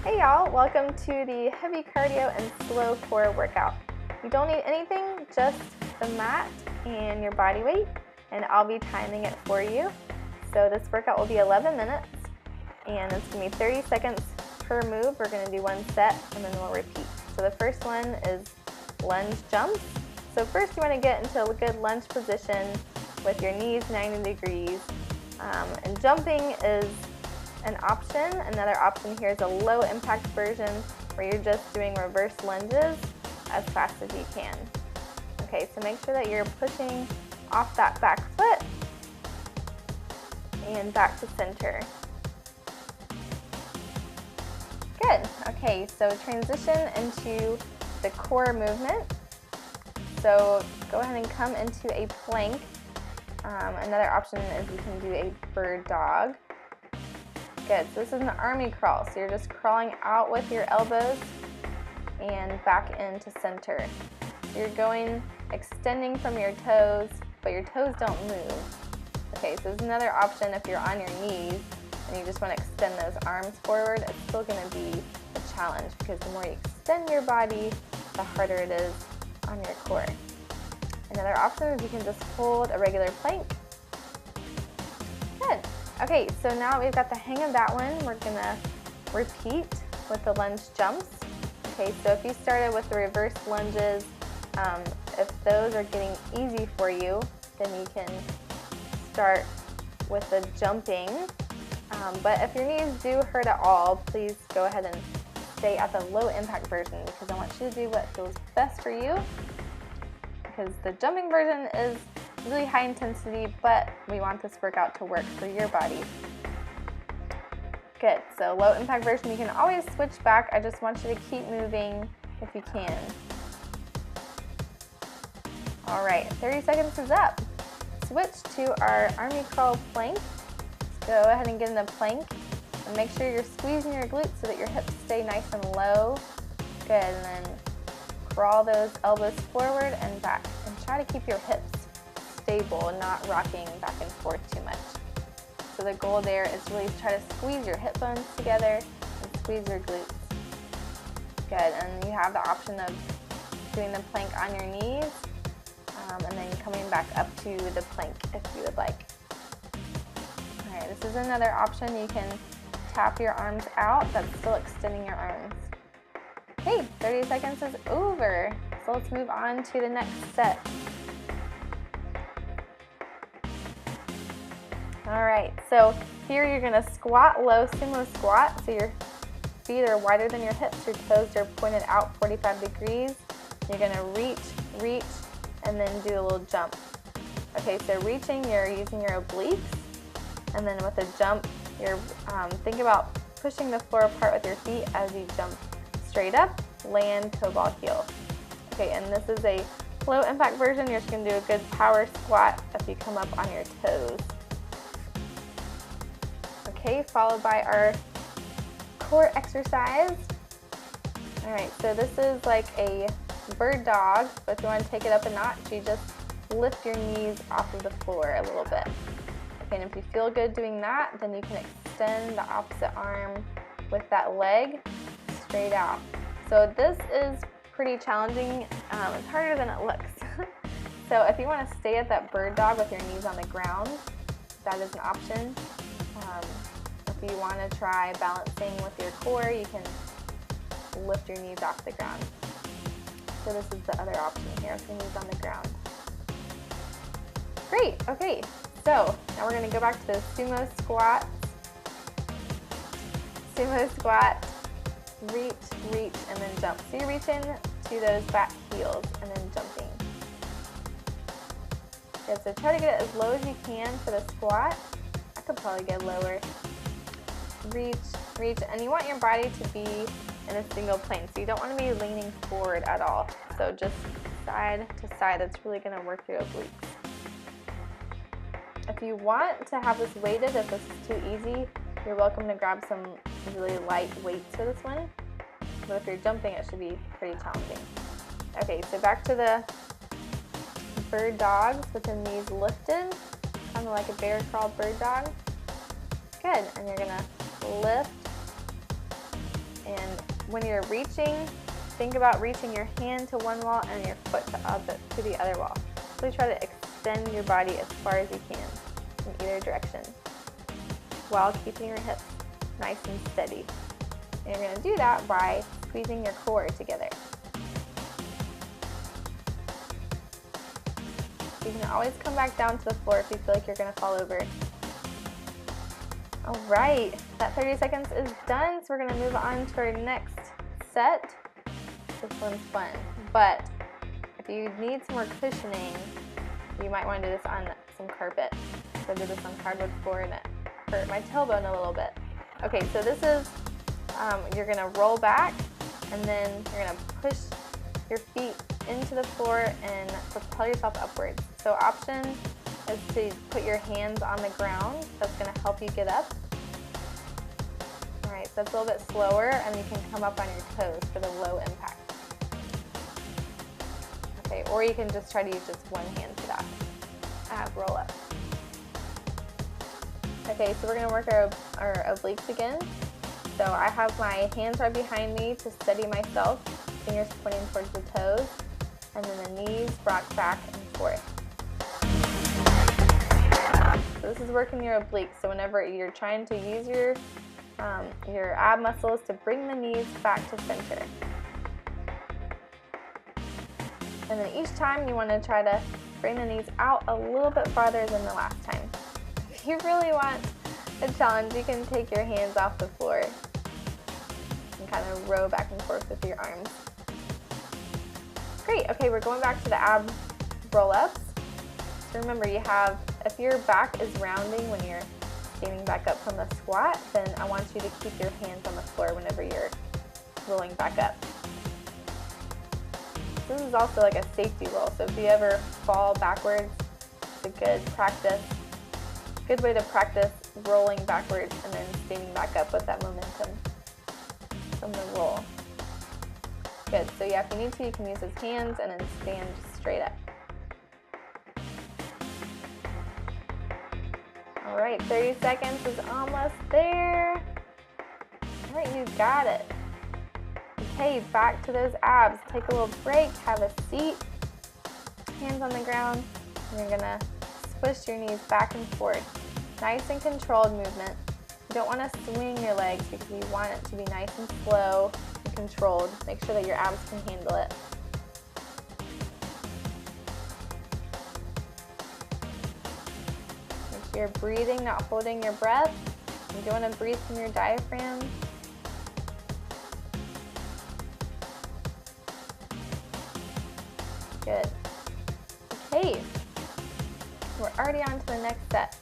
Hey y'all, welcome to the heavy cardio and slow core workout. You don't need anything, just the mat and your body weight, and I'll be timing it for you. So this workout will be 11 minutes, and it's going to be 30 seconds per move. We're going to do one set, and then we'll repeat. So the first one is lunge jumps. So first you want to get into a good lunge position with your knees 90 degrees, and jumping is an option. Another option here is a low impact version where you're just doing reverse lunges as fast as you can. Okay, so make sure that you're pushing off that back foot and back to center. Good. Okay, so transition into the core movement. So go ahead and come into a plank. Another option is you can do a bird dog. Good. So this is an army crawl. So you're just crawling out with your elbows and back into center. So you're going extending from your toes, but your toes don't move. Okay, so there's another option if you're on your knees and you just want to extend those arms forward. It's still going to be a challenge because the more you extend your body, the harder it is on your core. Another option is you can just hold a regular plank. Good. Okay, so now we've got the hang of that one. We're gonna repeat with the lunge jumps. Okay, so if you started with the reverse lunges, if those are getting easy for you, then you can start with the jumping. But if your knees do hurt at all, please go ahead and stay at the low impact version because I want you to do what feels best for you, because the jumping version is really high intensity, but we want this workout to work for your body. Good, so low impact version, you can always switch back. I just want you to keep moving if you can. All right, 30 seconds is up. Switch to our army crawl plank. Go ahead and get in the plank and make sure you're squeezing your glutes so that your hips stay nice and low. Good, and then crawl those elbows forward and back, and try to keep your hips stable and not rocking back and forth too much. So the goal there is really to try to squeeze your hip bones together and squeeze your glutes. Good, and you have the option of doing the plank on your knees and then coming back up to the plank if you would like. All right, this is another option. You can tap your arms out. That's still extending your arms. Okay, 30 seconds is over. So let's move on to the next set. All right, so here you're gonna squat low, sumo squat. So your feet are wider than your hips, your toes are pointed out 45 degrees. You're gonna reach, and then do a little jump. Okay, so reaching, you're using your obliques. And then with a jump, you're think about pushing the floor apart with your feet as you jump straight up, land, toe ball, heel. Okay, and this is a low impact version. You're just gonna do a good power squat if you come up on your toes. Okay, followed by our core exercise. All right, so this is like a bird dog, but if you want to take it up a notch, you just lift your knees off of the floor a little bit. Okay, and if you feel good doing that, then you can extend the opposite arm with that leg straight out. So this is pretty challenging. It's harder than it looks. So if you want to stay at that bird dog with your knees on the ground, that is an option. If you want to try balancing with your core, you can lift your knees off the ground. So this is the other option here, with your knees on the ground. Great, okay, so now we're going to go back to the sumo squat. Sumo squat, reach, and then jump. So you're reaching to those back heels and then jumping. Good, so try to get it as low as you can for the squat. I could probably get lower. Reach, and you want your body to be in a single plane, so you don't want to be leaning forward at all. So just side to side, that's really going to work your obliques. If you want to have this weighted, if this is too easy, you're welcome to grab some really light weights for this one. But if you're jumping, it should be pretty challenging. Okay, so back to the bird dogs with the knees lifted, kind of like a bear crawl bird dog. Good, and you're gonna lift And when you're reaching, think about reaching your hand to one wall and your foot to the other wall. So try to extend your body as far as you can in either direction while keeping your hips nice and steady. And you're going to do that by squeezing your core together. You can always come back down to the floor if you feel like you're going to fall over. All right, that 30 seconds is done, so we're going to move on to our next set. This one's fun, but if you need some more cushioning, you might want to do this on some carpet. So I did this on hardwood floor and it hurt my tailbone a little bit. Okay, so this is, you're going to roll back and then you're going to push your feet into the floor and propel yourself upwards. So option is to put your hands on the ground. That's going to help you get up. All right, so that's a little bit slower and you can come up on your toes for the low impact. Okay, or you can just try to use just one hand for that. Roll up. Okay, so we're going to work our obliques again. So I have my hands right behind me to steady myself, fingers pointing towards the toes, and then the knees rock back and forth. So this is working your obliques. So whenever you're trying to use your ab muscles to bring the knees back to center. And then each time you want to try to bring the knees out a little bit farther than the last time. If you really want a challenge, you can take your hands off the floor and kind of row back and forth with your arms. Great, okay, we're going back to the ab roll-ups. So remember, if your back is rounding when you're standing back up from the squat, then I want you to keep your hands on the floor whenever you're rolling back up. This is also like a safety roll, so if you ever fall backwards, it's a good way to practice rolling backwards and then standing back up with that momentum from the roll. Good, so yeah, if you need to, you can use his hands and then stand just straight up. All right, 30 seconds is almost there. All right, you got it. Okay, back to those abs. Take a little break, have a seat, hands on the ground, and you're gonna squish your knees back and forth. Nice and controlled movement. You don't want to swing your legs because you want it to be nice and slow and controlled. Make sure that your abs can handle it. Make sure you're breathing, not holding your breath. You don't want to breathe from your diaphragm. Good. Okay, we're already on to the next set.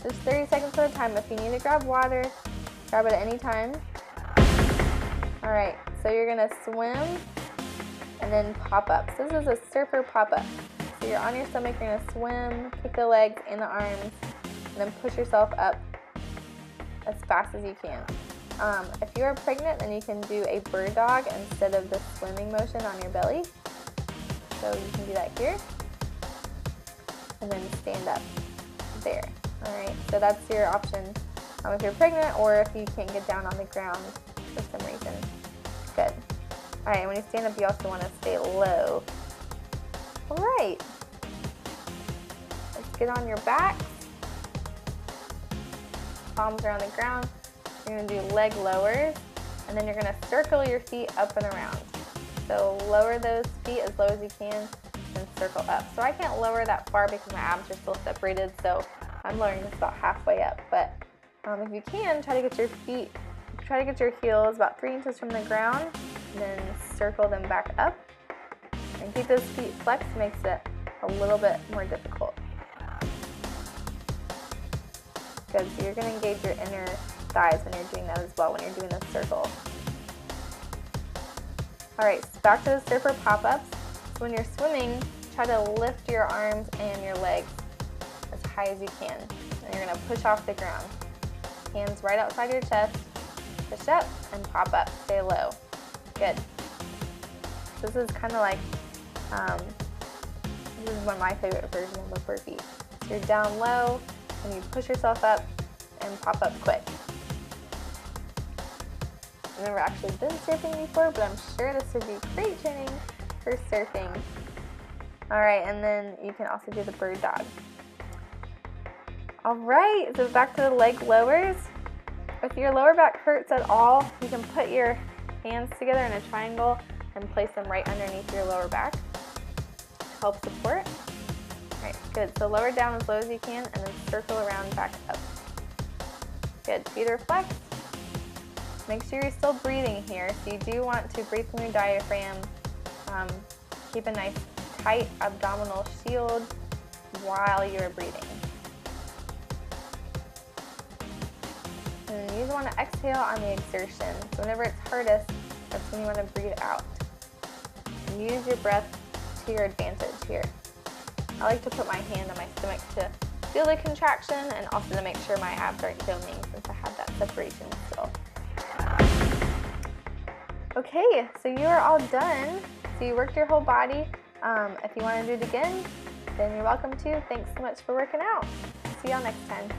So just 30 seconds at a time. If you need to grab water, grab it at any time. All right, so you're gonna swim and then pop up. So this is a surfer pop-up. So you're on your stomach, you're gonna swim, kick the legs and the arms, and then push yourself up as fast as you can. If you are pregnant, then you can do a bird dog instead of the swimming motion on your belly. So you can do that here, and then stand up there. All right, so that's your option if you're pregnant or if you can't get down on the ground for some reason. Good. All right, when you stand up, you also want to stay low. All right, let's get on your backs. Palms are on the ground. You're gonna do leg lowers, and then you're gonna circle your feet up and around. So lower those feet as low as you can and circle up. So I can't lower that far because my abs are still separated, so I'm lowering this about halfway up. But if you can, try to get your heels about 3 inches from the ground, and then circle them back up. And keep those feet flexed, makes it a little bit more difficult. Good, so you're gonna engage your inner thighs when you're doing that as well, when you're doing this circle. All right, so back to the surfer pop-ups. So when you're swimming, try to lift your arms and your legs as high as you can. And you're gonna push off the ground. Hands right outside your chest, push up and pop up, stay low. Good. This is kind of like, this is one of my favorite versions of a burpee. So you're down low and you push yourself up and pop up quick. I've never actually been surfing before, but I'm sure this would be great training for surfing. Alright, and then you can also do the bird dog. Alright, so back to the leg lowers. If your lower back hurts at all, you can put your hands together in a triangle and place them right underneath your lower back to help support. Alright, good. So lower down as low as you can and then circle around back up. Good. Feet are flexed. Make sure you're still breathing here. So you do want to breathe from your diaphragm. Keep a nice tight abdominal shield while you're breathing. And you want to exhale on the exertion. So whenever it's hardest, that's when you want to breathe out. And use your breath to your advantage here. I like to put my hand on my stomach to feel the contraction and also to make sure my abs aren't doming since I have that separation still. Okay, so you are all done. So you worked your whole body. If you want to do it again, then you're welcome to. Thanks so much for working out. See y'all next time.